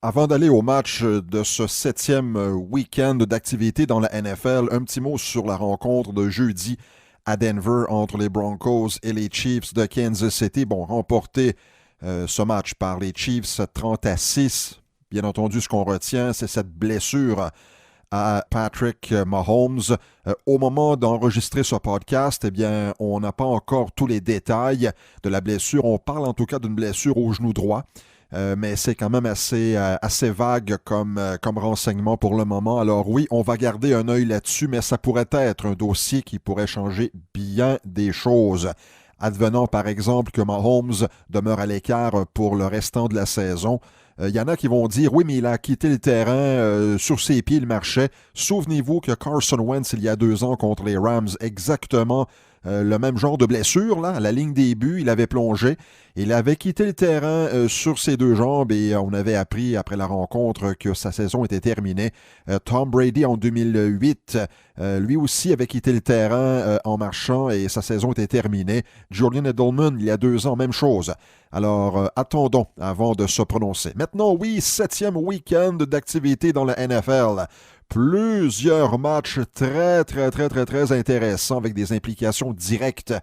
Avant d'aller au match de ce septième week-end d'activité dans la NFL, un petit mot sur la rencontre de jeudi à Denver entre les Broncos et les Chiefs de Kansas City. Bon, remporté ce match par les Chiefs 30-6. Bien entendu, ce qu'on retient, c'est cette blessure à Patrick Mahomes. Au moment d'enregistrer ce podcast, eh bien, on n'a pas encore tous les détails de la blessure. On parle en tout cas d'une blessure au genou droit. Mais c'est quand même assez vague comme renseignement pour le moment. Alors oui, on va garder un œil là-dessus, mais ça pourrait être un dossier qui pourrait changer bien des choses. Advenant par exemple que Mahomes demeure à l'écart pour le restant de la saison. Il y en a qui vont dire, oui, mais il a quitté le terrain, sur ses pieds, il marchait. Souvenez-vous que Carson Wentz, il y a 2 ans contre les Rams, exactement le même genre de blessure, là, à la ligne des buts, il avait plongé. Il avait quitté le terrain sur ses 2 jambes et on avait appris après la rencontre que sa saison était terminée. Tom Brady en 2008, lui aussi avait quitté le terrain en marchant et sa saison était terminée. Julian Edelman, il y a 2 ans, même chose. Alors, attendons avant de se prononcer. Maintenant, oui, septième week-end d'activité dans la NFL. Plusieurs matchs très intéressants avec des implications directes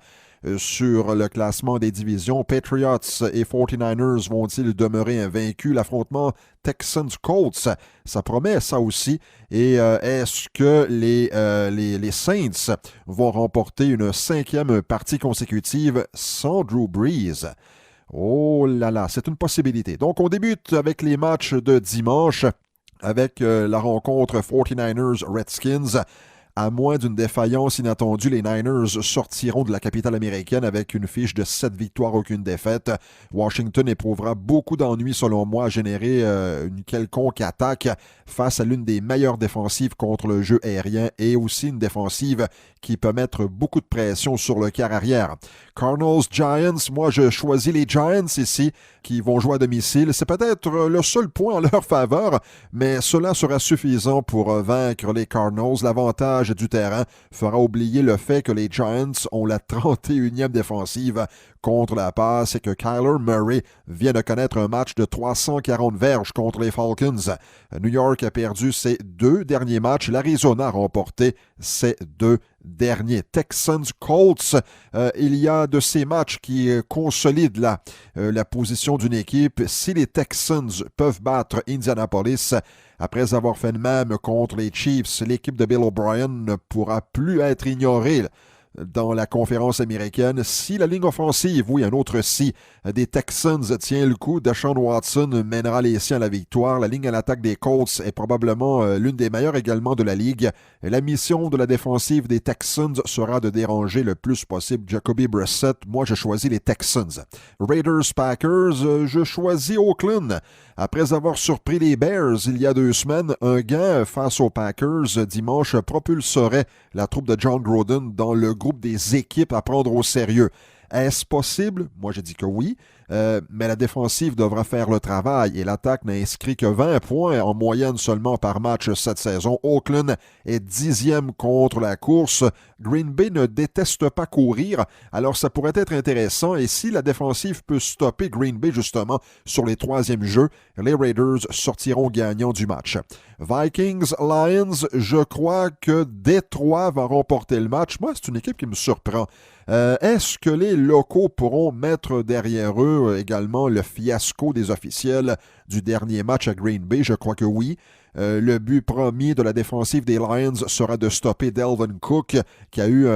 sur le classement des divisions. Patriots et 49ers vont-ils demeurer invaincus? L'affrontement Texans-Colts, ça promet ça aussi. Et est-ce que les Saints vont remporter une 5e partie consécutive sans Drew Brees? Oh là là, c'est une possibilité. Donc, on débute avec les matchs de dimanche avec la rencontre 49ers-Redskins. À moins d'une défaillance inattendue, les Niners sortiront de la capitale américaine avec une fiche de 7 victoires, aucune défaite. Washington éprouvera beaucoup d'ennuis, selon moi, à générer une quelconque attaque face à l'une des meilleures défensives contre le jeu aérien et aussi une défensive qui peut mettre beaucoup de pression sur le quart arrière. Cardinals-Giants, moi je choisis les Giants ici qui vont jouer à domicile. C'est peut-être le seul point en leur faveur, mais cela sera suffisant pour vaincre les Cardinals. L'avantage du terrain fera oublier le fait que les Giants ont la 31e défensive contre la passe et que Kyler Murray vient de connaître un match de 340 verges contre les Falcons. New York a perdu ses 2 derniers matchs. L'Arizona a remporté ses 2 derniers. Texans-Colts, il y a de ces matchs qui consolident la position d'une équipe. Si les Texans peuvent battre Indianapolis, après avoir fait de même contre les Chiefs, l'équipe de Bill O'Brien ne pourra plus être ignorée dans la conférence américaine. Si la ligne offensive, oui, un autre si, des Texans tient le coup, Deshaun Watson mènera les siens à la victoire. La ligne à l'attaque des Colts est probablement l'une des meilleures également de la ligue. La mission de la défensive des Texans sera de déranger le plus possible Jacoby Brissett. Moi, je choisis les Texans. Raiders-Packers, je choisis Oakland. Après avoir surpris les Bears il y a 2 semaines, un gain face aux Packers dimanche propulserait la troupe de John Gruden dans le groupe des équipes à prendre au sérieux. Est-ce possible? Moi, je dis que oui. Mais la défensive devra faire le travail et l'attaque n'a inscrit que 20 points en moyenne seulement par match cette saison. Oakland est 10e contre la course. Green Bay ne déteste pas courir, alors ça pourrait être intéressant. Et si la défensive peut stopper Green Bay justement sur les 3e jeux, les Raiders sortiront gagnants du match. Vikings-Lions, je crois que Détroit va remporter le match. Moi, c'est une équipe qui me surprend. Est-ce que les locaux pourront mettre derrière eux également le fiasco des officiels du dernier match à Green Bay? Je crois que oui. Le but premier de la défensive des Lions sera de stopper Delvin Cook, qui a eu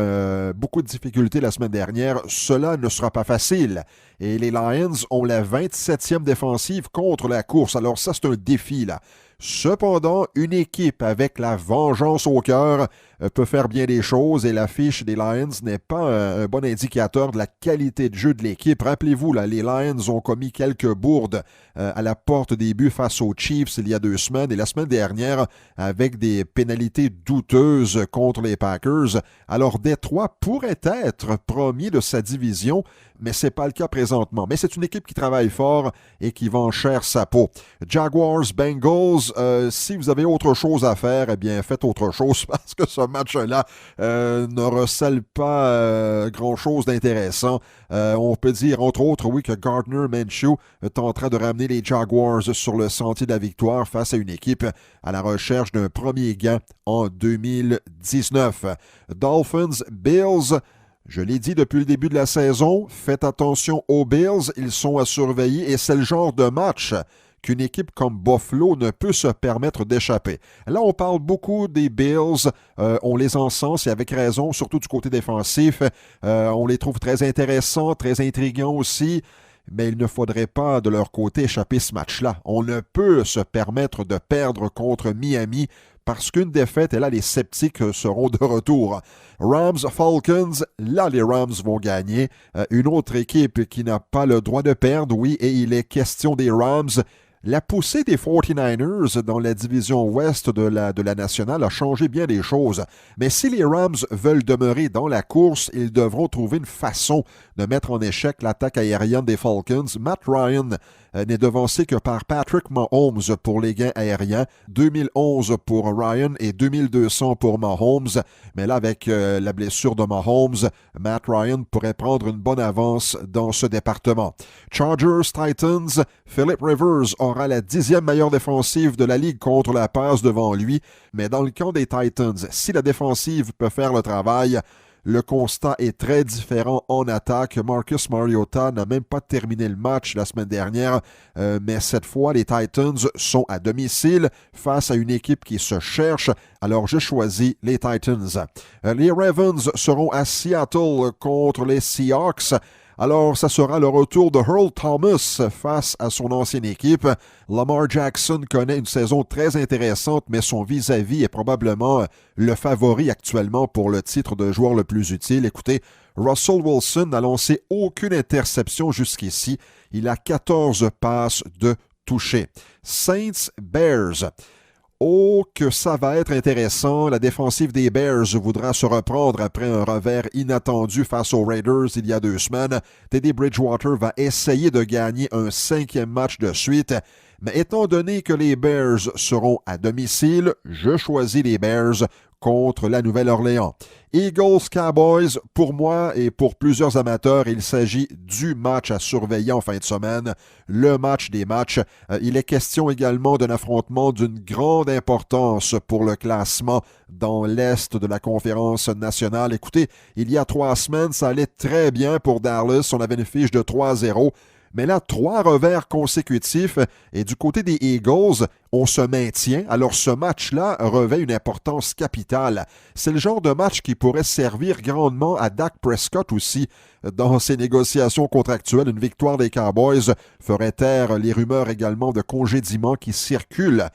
beaucoup de difficultés la semaine dernière. Cela ne sera pas facile. Et les Lions ont la 27e défensive contre la course. Alors ça, c'est un défi, là. Cependant, une équipe avec la vengeance au cœur peut faire bien des choses et l'affiche des Lions n'est pas un bon indicateur de la qualité de jeu de l'équipe. Rappelez-vous, là, les Lions ont commis quelques bourdes à la porte des buts face aux Chiefs il y a 2 semaines et la semaine dernière avec des pénalités douteuses contre les Packers. Alors Détroit pourrait être premier de sa division, mais ce n'est pas le cas présentement. Mais c'est une équipe qui travaille fort et qui vend cher sa peau. Jaguars, Bengals, si vous avez autre chose à faire, eh bien faites autre chose parce que ce match-là ne recèle pas grand-chose d'intéressant. On peut dire entre autres, oui, que Gardner Minshew est en train de ramener les Jaguars sur le sentier de la victoire face à une équipe à la recherche d'un premier gain en 2019. Dolphins, Bills. Je l'ai dit depuis le début de la saison, faites attention aux Bills, ils sont à surveiller et c'est le genre de match qu'une équipe comme Buffalo ne peut se permettre d'échapper. Là, on parle beaucoup des Bills, on les encense et avec raison, surtout du côté défensif. On les trouve très intéressants, très intrigants aussi. Mais il ne faudrait pas de leur côté échapper ce match-là. On ne peut se permettre de perdre contre Miami parce qu'une défaite, et là, les sceptiques seront de retour. Rams, Falcons, là, les Rams vont gagner. Une autre équipe qui n'a pas le droit de perdre, oui, et il est question des Rams. La poussée des 49ers dans la division ouest de la nationale a changé bien des choses. Mais si les Rams veulent demeurer dans la course, ils devront trouver une façon de mettre en échec l'attaque aérienne des Falcons. Matt Ryan n'est devancé que par Patrick Mahomes pour les gains aériens. 2011 pour Ryan et 2200 pour Mahomes. Mais là, avec la blessure de Mahomes, Matt Ryan pourrait prendre une bonne avance dans ce département. Chargers, Titans, Philip Rivers aura la 10e meilleure défensive de la Ligue contre la passe devant lui. Mais dans le camp des Titans, si la défensive peut faire le travail, le constat est très différent en attaque. Marcus Mariota n'a même pas terminé le match la semaine dernière, mais cette fois, les Titans sont à domicile face à une équipe qui se cherche. Alors, je choisis les Titans. Les Ravens seront à Seattle contre les Seahawks. Alors, ça sera le retour de Earl Thomas face à son ancienne équipe. Lamar Jackson connaît une saison très intéressante, mais son vis-à-vis est probablement le favori actuellement pour le titre de joueur le plus utile. Écoutez, Russell Wilson n'a lancé aucune interception jusqu'ici. Il a 14 passes de toucher. Saints, Bears. Oh, que ça va être intéressant. La défensive des Bears voudra se reprendre après un revers inattendu face aux Raiders il y a 2 semaines. Teddy Bridgewater va essayer de gagner un 5e match de suite. Mais étant donné que les Bears seront à domicile, je choisis les Bears contre la Nouvelle-Orléans. Eagles Cowboys, pour moi et pour plusieurs amateurs, il s'agit du match à surveiller en fin de semaine, le match des matchs. Il est question également d'un affrontement d'une grande importance pour le classement dans l'Est de la conférence nationale. Écoutez, il y a 3 semaines, ça allait très bien pour Dallas. On avait une fiche de 3-0. Mais là, 3 revers consécutifs et du côté des Eagles, on se maintient. Alors ce match-là revêt une importance capitale. C'est le genre de match qui pourrait servir grandement à Dak Prescott aussi. Dans ses négociations contractuelles, une victoire des Cowboys ferait taire les rumeurs également de congédiement qui circulent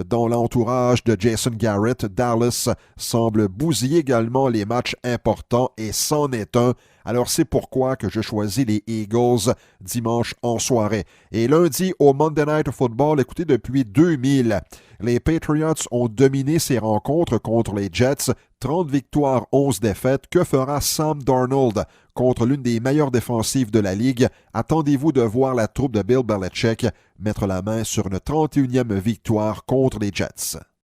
dans l'entourage de Jason Garrett. Dallas semble bousiller également les matchs importants et c'en est un. Alors c'est pourquoi que je choisis les Eagles dimanche en soirée. Et lundi au Monday Night Football, écoutez, depuis 2000, les Patriots ont dominé ces rencontres contre les Jets. 30 victoires, 11 défaites. Que fera Sam Darnold contre l'une des meilleures défensives de la Ligue? Attendez-vous de voir la troupe de Bill Belichick mettre la main sur une 31e victoire contre les Jets.